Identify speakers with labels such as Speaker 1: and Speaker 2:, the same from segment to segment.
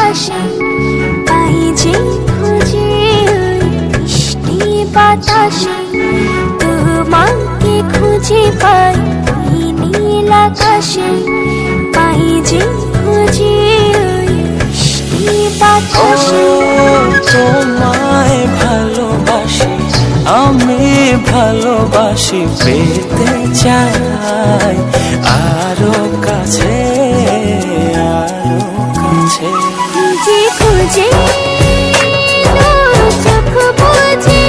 Speaker 1: আকাশে পাই যে খুঁজে ওই মিষ্টি বাতাসে তোমাকে খুঁজে পাই ওই নীল আকাশে পাই যে খুঁজে ওই মিষ্টি বাতাসে।
Speaker 2: তোমায় ভালোবাসি আমি ভালোবাসি পেতে চাই আরো কাছে আরো কাছে।
Speaker 1: খুঁজে খুঁজে চোখ বুঝে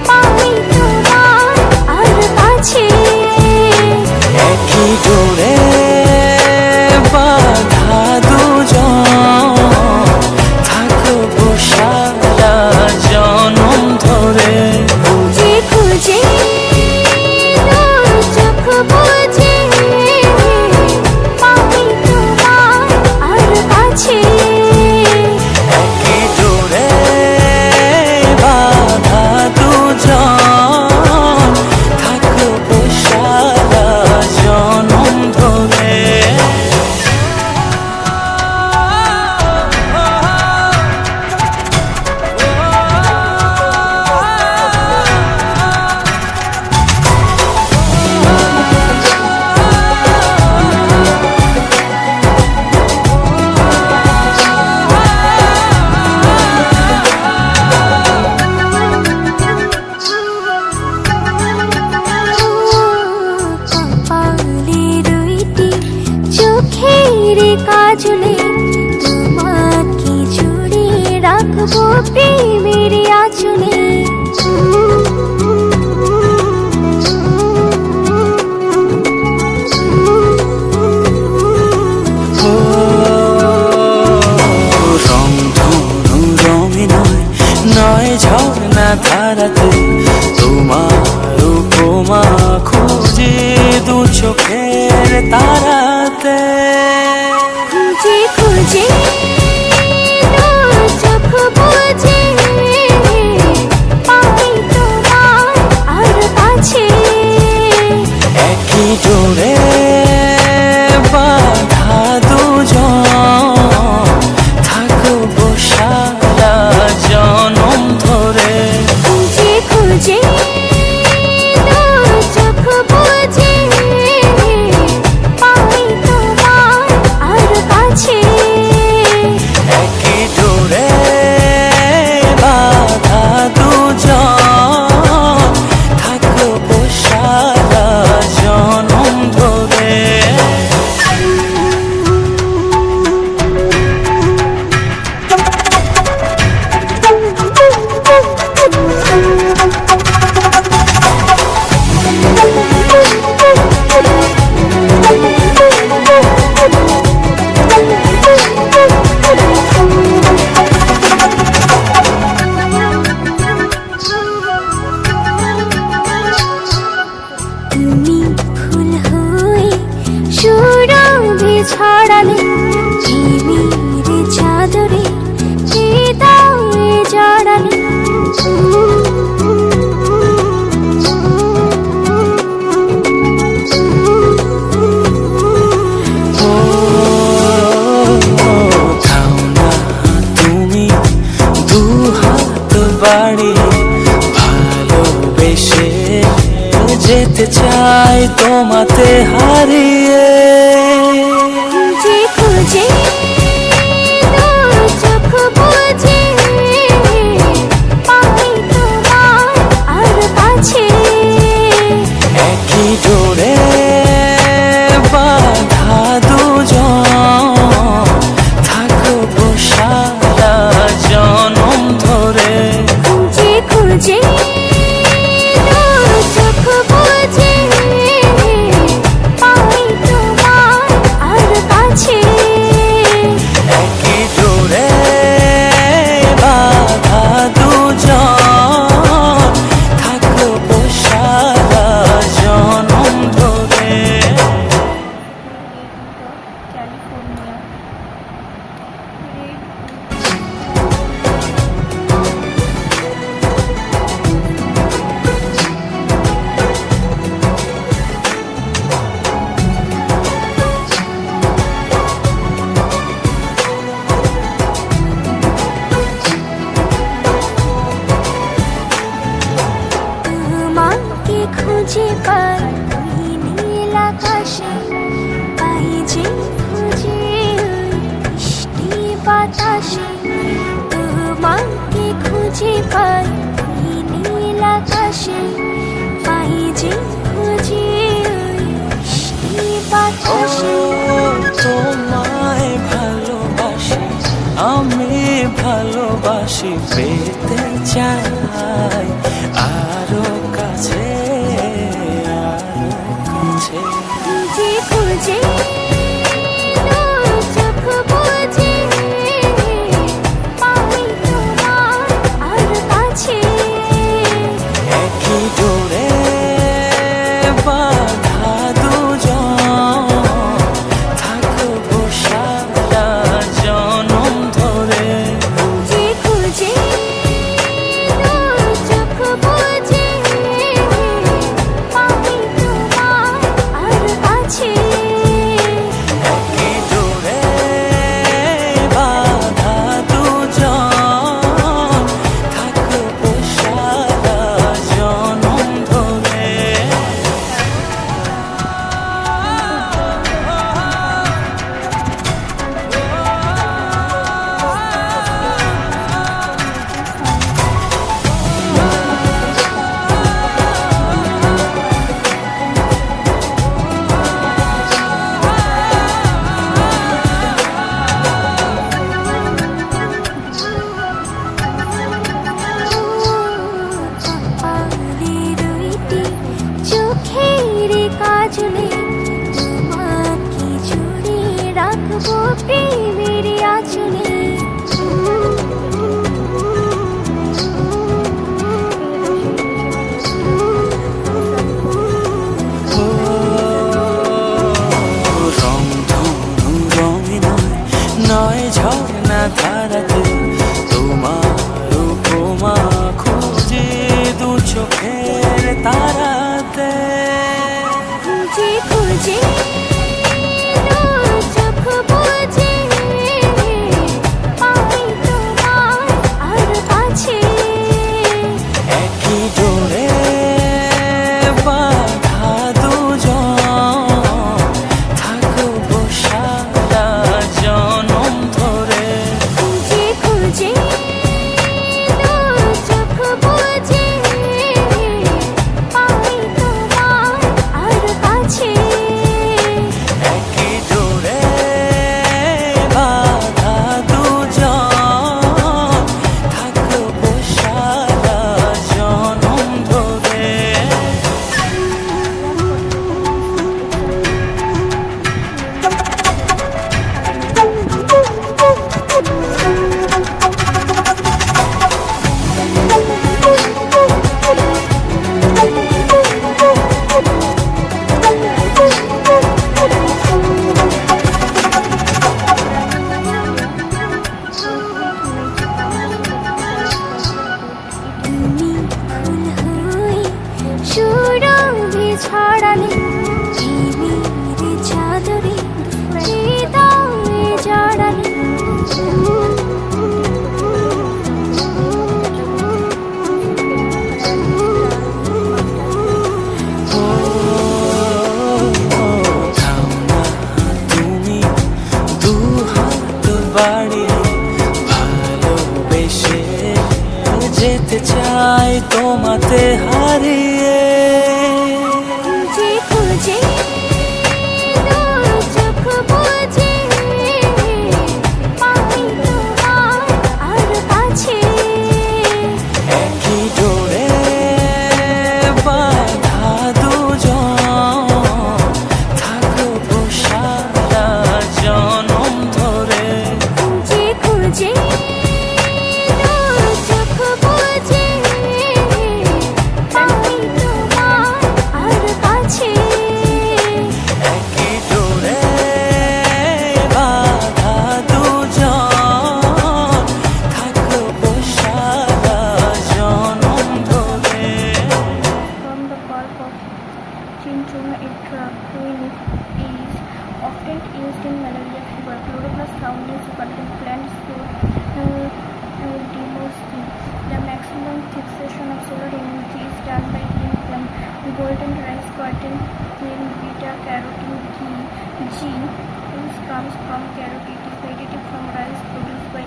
Speaker 1: পাই তোমার আর কাছে।
Speaker 2: একই ডোরে বাঁধা দুজন থাকবো সারা জনম ধরে।
Speaker 1: খুঁজে খুঁজে চোখ বুঝে পাই তোমার আর কাছে।
Speaker 2: একই ডোরে বাঁধা দুজন থাকবো সারা জনম ধরে।
Speaker 1: কপালে দুইটি চোখের কাজলে তোমাকে জুড়ে রাখবো প্রেমের আঁচলে।
Speaker 2: রং ধনু রঙে নয় নয় ঝর্ণা ধারাতে তোমার উপমা খুঁজে দু চোখের তারাতে।
Speaker 1: খুঁজে খুঁজে চোখ বুঝে পাই তোমার আর কাছে।
Speaker 2: একই ডোরে বাঁধা দুজন থাকবো সারা জনম ধরে।
Speaker 1: খুঁজে খুঁজে চোখ বুঝে পাই তোমার আর কাছে।
Speaker 2: একই ডোরে বাঁধা দুজন থাকবো সারা জনম ধরে।
Speaker 1: তুমি ফুল হয়ে সুরভি ছড়ালে ঝিমির চাদরে হৃদয়ে জড়ালে।
Speaker 2: থাও না তুমি দু হাত বাড়িয়ে ভালোবেসে যেতে চাই তোমাতে হারিয়ে।
Speaker 1: খুঁজে খুঁজে চোখ বুঝে পাই তোমার আর কাছে।
Speaker 2: একই ডোরে বাঁধা দুজন থাকবো সারা জনম ধরে।
Speaker 1: খুঁজে খুঁজে চোখ বুঝে পাই তোমার বাতাসে তোমাকে খুঁজে পাই এই নীল আকাশে পাই যে খুঁজে ওই মিষ্টি বাতাসে
Speaker 2: তোমায় ভালোবাসি, আমি ভালোবাসি, পেতে চাই আরো কাছে, আরো কাছে।
Speaker 1: খুঁজে খুঁজে চোখ বুজে পাই তোমার আর কাছে
Speaker 2: একই ডোরে বাঁধা দুজন, থাকবো সারা জনম ধরে।
Speaker 1: খুঁজে খুঁজে চোখ বুজে পাই তোমার আর কাছে
Speaker 2: একই ডোরে বাঁধা দুজন, থাকবো সারা জনম ধরে।
Speaker 1: চোখের কাজলে তোমাকে জুড়ে রাখবো প্রেমের আঁচলে
Speaker 2: রং ধনু রঙে নয়, নয় ঝর্ণা ধারাতে, তোমার উপমা খুঁজে দু চোখের তারাতে।
Speaker 1: খুঁজে খুঁজে চোখ বুজে পাই তোমার আর কাছে
Speaker 2: একই ডোরে বাঁধা দুজন, থাকবো সারা জনম ধরে।
Speaker 1: খুঁজে খুঁজে চোখ বুজে পাই তোমার আর কাছে
Speaker 2: একই ডোরে বাঁধা দুজন, থাকবো সারা জনম ধরে।
Speaker 1: তুমি ফুল হয়ে সুরভি ছড়ালে প্রেমের চাদরে হৃদয়ে জড়ালে
Speaker 2: থাও না তুমি দু হাত বাড়িয়ে, ভালোবেসে যেতে চাই তোমাতে হারিয়ে।
Speaker 1: খুঁজে খুঁজে চোখ বুজে পাই তোমার আর কাছে
Speaker 2: একই ডোরে বাঁধা দুজন, থাকবো সারা জনম ধরে।
Speaker 1: খুঁজে খুঁজে চোখ বুজে পাই তোমার আর কাছে
Speaker 2: একই ডোরে বাঁধা দুজন, থাকবো সারা জনম ধরে।
Speaker 3: From the pulp of Cinchona clinic is often used in malaria fever. Chloroplast found in supercut plants to demoskin. The maximum fixation of solar energy is done by implant golden rice cotton in beta carotene G, which comes from carrot. It is dietary from rice produced by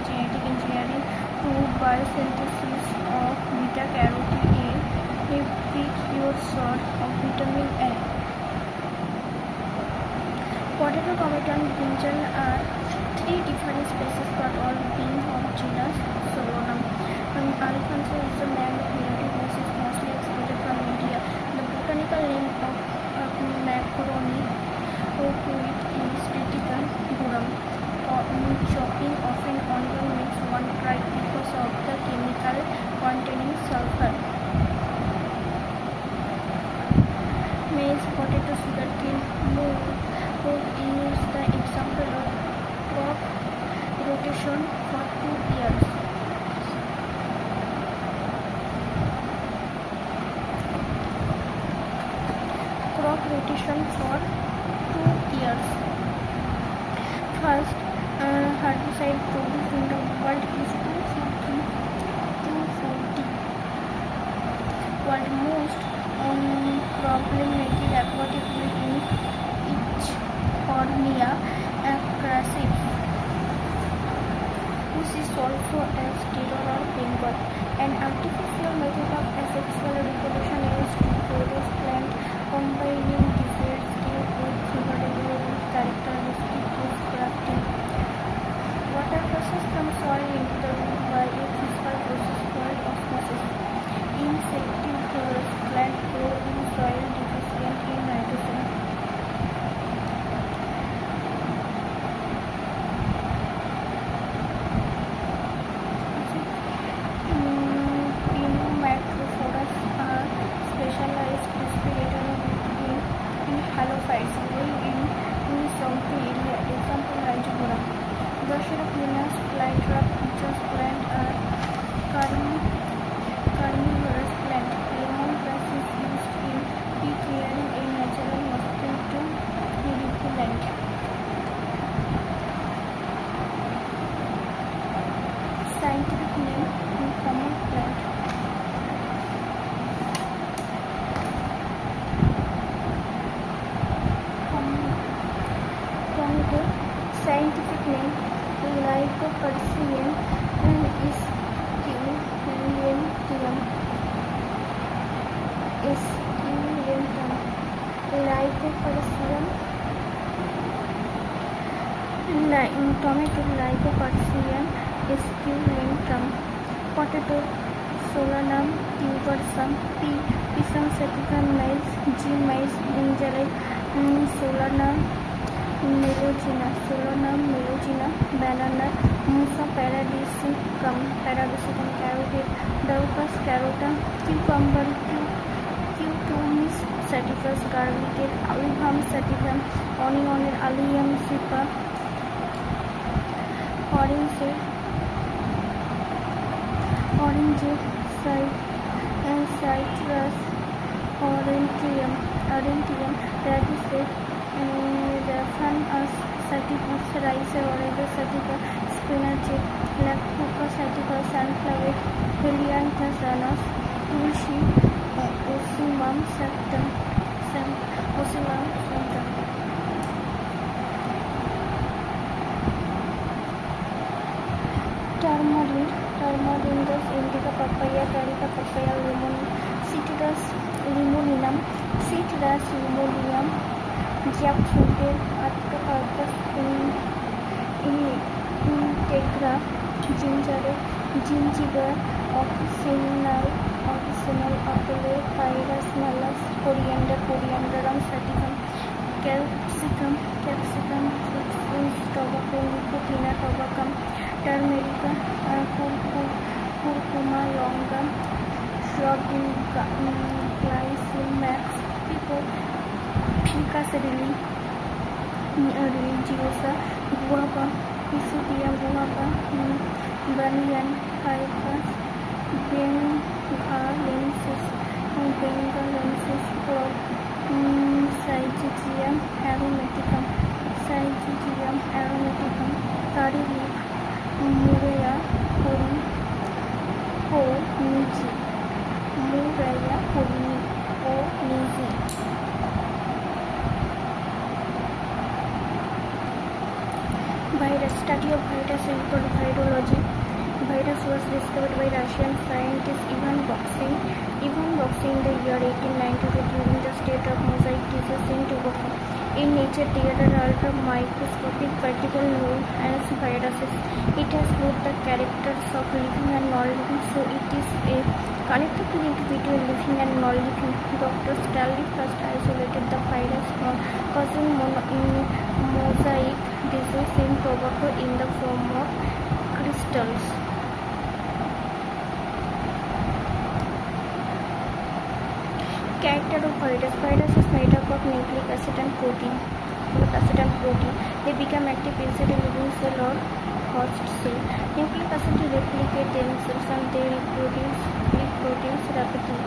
Speaker 3: biosynthesis of beta-carotene, a pure source of vitamin A. Potato, tomato, and brinjal are three different species but all being of genus Solanum. Alfonso is the name of native which is mostly exported from India. The botanical name of macaroni with is Triticum durum. Chopping often only makes one tribe because of the chemical containing sulfur. Maize, potato, sugarcane, move is the example of crop rotation for 2 years. Crop rotation for 2 years. First, herbicide produced in the world is 240. World most problematic aquatic weed in Ichthyornia crassips, which is also as terror or Bengal. An artificial method of asexual reproduction is to produce plant combining different skill with favorable characteristics of grafting. Water process from soil into the root by a physical process called osmosis. Insectivorous plants grow in soil deficient in nitrogen. Pneumatophores are specialized respirators in halophytes growing in swampy area. Example, Rhizopora. Brochuropinus flytrap features plant are carnivorous plant. Lemon grass is used in bee clearing, a natural mosquito repellent. Scientific name: common plant. Tomato. Scientific name: Lycopodium and Esculentium. Lycopodium. Tomato, Lycopodium esculentium. Potato, Solanum tubersum. Pisum sativum. Maize, G. Maize, brinjal, Solanum melogena. Banana, Musa paradisicum. Carrot, Daucus carota. Cucumber, Cucumis sativus. Garlic, Allium sativum. Onion, Allium cepa. Orange, citrus, Aurantium, radish, Raphanus sativus, rice, orange sativa, spinach, Lactuca sativa, sunflower, Helianthus anus, tulsi, Ocimum sanctum. Tamarind, indica papaya, carica papaya, lemon, Citrus limoninum, jackfruit, Artocarpus integra, ginger, officinal, apple, pyrus, malus, coriandrum sativum, capsicum, fruits, tobacco, nicotina, tobacum, turmeric, curcuma longa, shrub glycimax, Ficus religiosa, guava, Pisidia guava, banyan, ficus, bengalensis, Syzygium aromaticum, curry leaf, Murraya horinigi. Virus, study of virus is called virology. Virus were was discovered by Russian scientist Ivan Boxing in the year 1892 during the state of mosaic disease in Tobago. In nature, there are ultra-microscopic particles known as viruses. It has both the characters of living and non-living, so it is a connected link between living and non-living. Dr. Stanley first isolated the virus causing mosaic disease in Tobago in the form of crystals. Character of virus. Virus is made up of nucleic acid and protein. They become active inside a living cell or host cell. Nucleic acid replicate themselves and they reproduce proteins rapidly.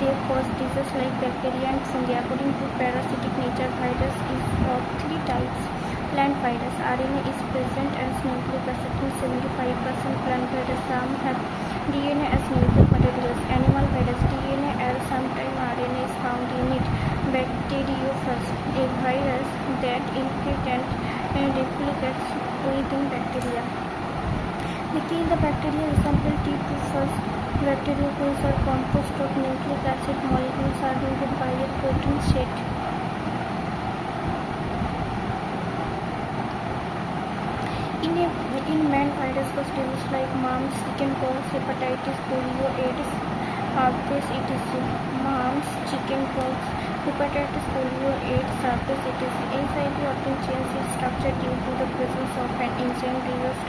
Speaker 3: They cause diseases like bacteria and fungi. According to parasitic nature, virus is of three types. Plant virus. RNA is present as nucleic acid in 75% plant virus. Some have DNA as nucleic materials. Animal virus. DNA and sometimes RNA is found in it. Bacteriophage. A virus that infects and replicates within bacteria. They kill the bacteria. Example T2-phage. Bacteriophage are composed of nucleic acid molecules surrounded by a protein sheet. In man, virus cause diseases like mumps, chickenpox, hepatitis, polio, AIDS, herpes, etc. Mumps, chickenpox, hepatitis, polio, AIDS, herpes, etc. HIV often changes its structure due to the presence of an enzyme reverse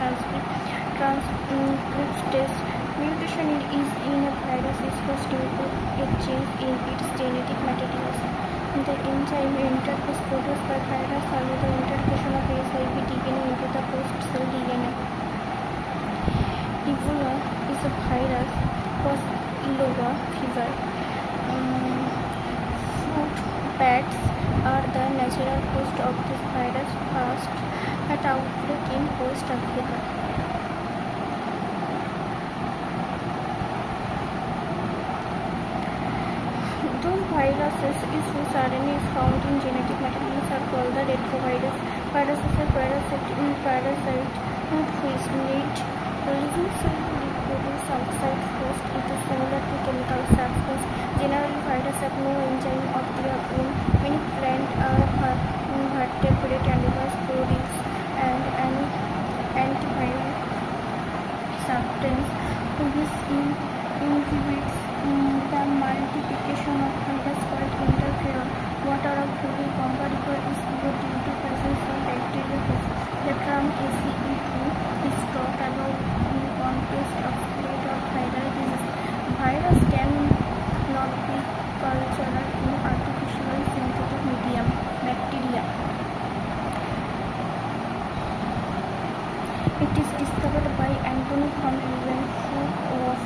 Speaker 3: transcriptase. Mutation is in a virus is caused due to a change in its genetic materials. The enzyme interface produced by virus allows the integration of HIV DNA into the host cell DNA. Ebola is a virus causes Ebola fever. Fruit bats are the natural host of this virus. First at outbreak in West Africa. Viruses whose RNA is found in genetic materials are called the retrovirus. Viruses are parasite which need living cell to reproduce outside host. It is similar to chemical substance. Generally, viruses have no enzyme of their own. Many plant vertebrate animals produce and antiviral substance which inhibits the multiplication of virus called interferon. Water of fully comparable is good due to presence of bacteriophage. The term ACE2 is talked about in context of spread of viral disease. Virus can not be cultured in artificial synthetic medium. Bacteria. It is discovered by Anthony von Leeuwenhoek of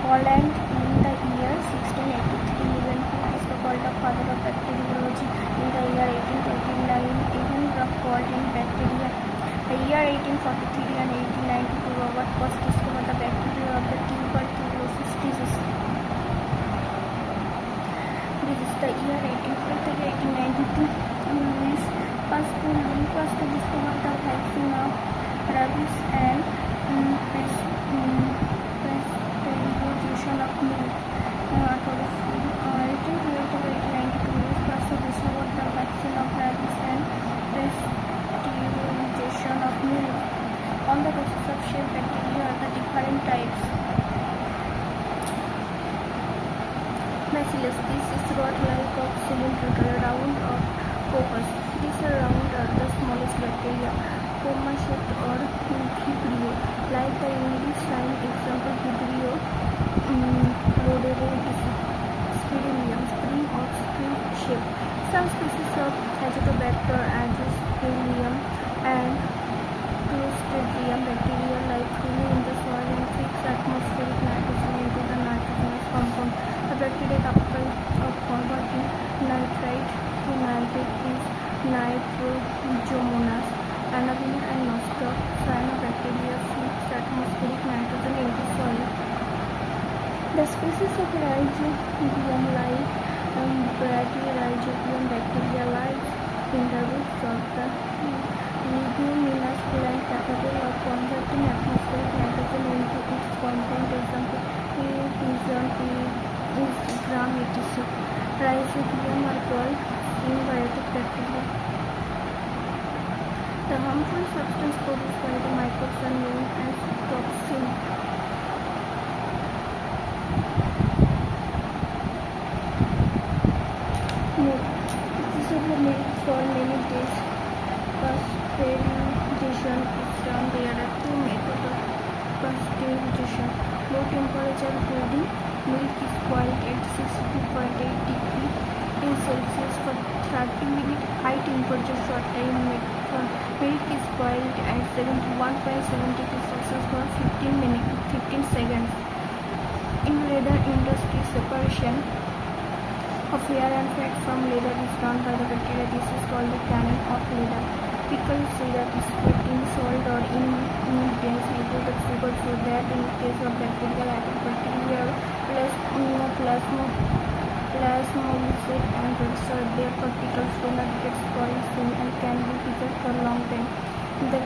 Speaker 3: Holland in the year 1683. Leeuwenhoek is called the father of bacteriology. In the year 1829, even called in bacteria. The year 1843 and 1892, Robert Koch discovered the bacteria of the tuberculosis disease. The year 1843-1892, Louis Pasteur discovered the vaccine of rabies and pasteurization of milk. 1892, Louis Pasteur discovered the vaccine of rabies and pasteurization of milk. On the basis of shape, bacteria are the different types. Bacillus. This is rod-like of cylindrical round of Coccus. These round are the smallest bacteria. Coma-shaped or Vibrio. Like the English sign example Vibrio Rhododendron spring or spring shape. Some species of Azotobacter, Azosporium and Clostridium bacteria like freely in the soil and fix atmospheric nitrogen into the nitrogenous compound. The bacteria capable of converting nitrite to nitrate is Nitrosomonas. Anabilum and Nostoc cyanobacteria fix atmospheric nitrogen into soil. The species of Rhizobium like Bradyrhizobium bacteria lies in the roots of the leguminous plant capable of converting atmospheric nitrogen into its compound. Rhizobium are called symbiotic bacteria. The harmful substance produced by the microbes are known as toxin. Milk. This is the milk for many days. Pasteurization is done. There are two methods of pasteurization. Low temperature holding milk is boiled at 62.8 degrees in Celsius for 30 minutes. High temperature short time method. Milk is boiled at 71.7 degrees Celsius for 15 seconds. In leather industry, separation of hair and fat from leather is done by the bacteria. This is called the canning of leather. Pickle syrup is put in salt or in dense liquid of sugar so that in case of bacterial attack, bacteria plasmodium and register. Therefore, pickles do not get spoiled soon and can be preserved for a long time. The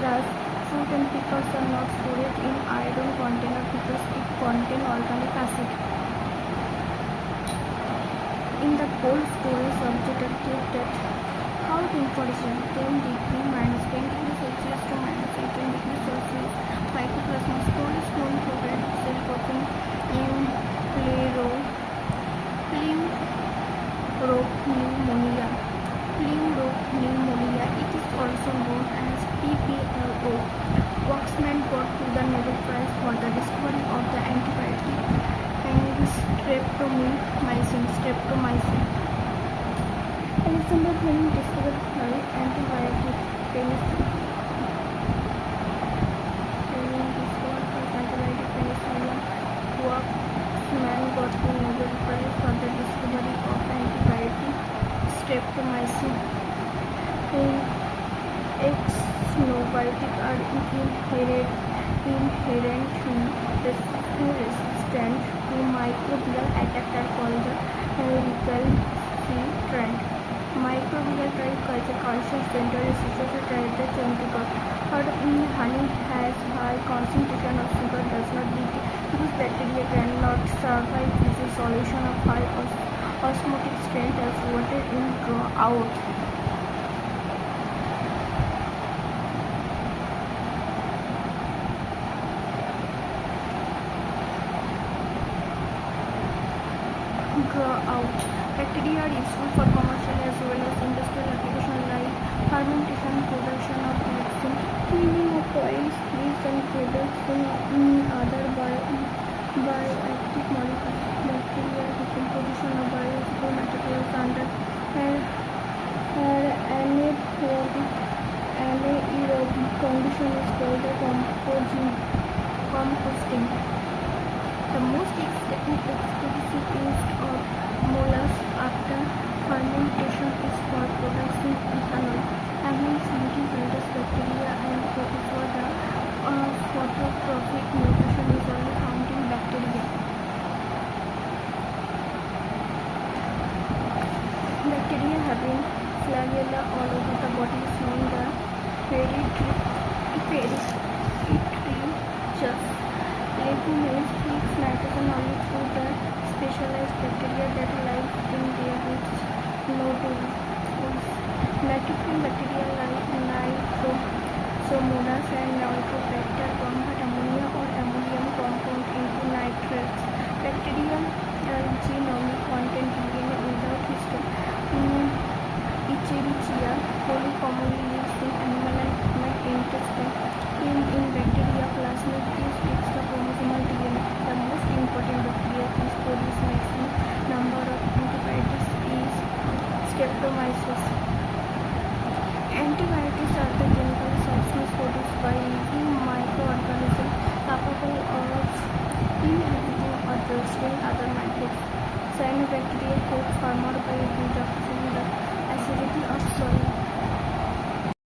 Speaker 3: thus, fruit and pickles are not stored in iron container because it contain organic acid. In the cold storage subject are kept at how temperature 10 degree minus 10 degrees Celsius to minus 18 degrees Celsius. Mycoplasma stored is known to red cell coping in pneumonia. It is also known as PPLO. Waxman got to the Nobel Prize for the discovery of the antibiotic and streptomycin. Alexander Fleming discovered the antibiotic penicillin. Waxman got the Nobel Prize for the discovery of antibiotic streptomycin. Xenobiotics are inherently resistant to microbial attack are called the recalcitrant. Microbial culture center is situated at the centigrade. Honey has high concentration of sugar does not decay because bacteria cannot survive with a solution of high osmotic strength as water in draw out. Bacteria are useful for commercial as well as industrial application like fermentation, production of vaccine, cleaning of oils, grease and production other bioactive molecules. Bacteria decomposition of biological materials under anaerobic condition is called the composting. The most extensive use of molasses after fermentation is for producing ethanol. Among centivirus bacteria and protozoa, the phototrophic mutation is only found in bacteria. Bacteria having flagella all over the body is known the Peritrichus. Legumes fix nitrogen only through the specialized bacteria that live in their roots nodules. Nitrogen bacteria like Nitrosomonas and Nitrobacter convert ammonia or ammonium compound into nitrates. Bacterium genomic content DNA without history. Escherichia coli commonly lives in animal and human intestine. In bacteria, plasmid is the chromosomal DNA. The most important bacteria which produce maximum number of antibiotics is Streptomyces. Antibiotics are the chemical substance produced by living microorganisms capable of inhibiting or destroying other microbes. Cyanobacteria help farmers by reducing the acidity of soil.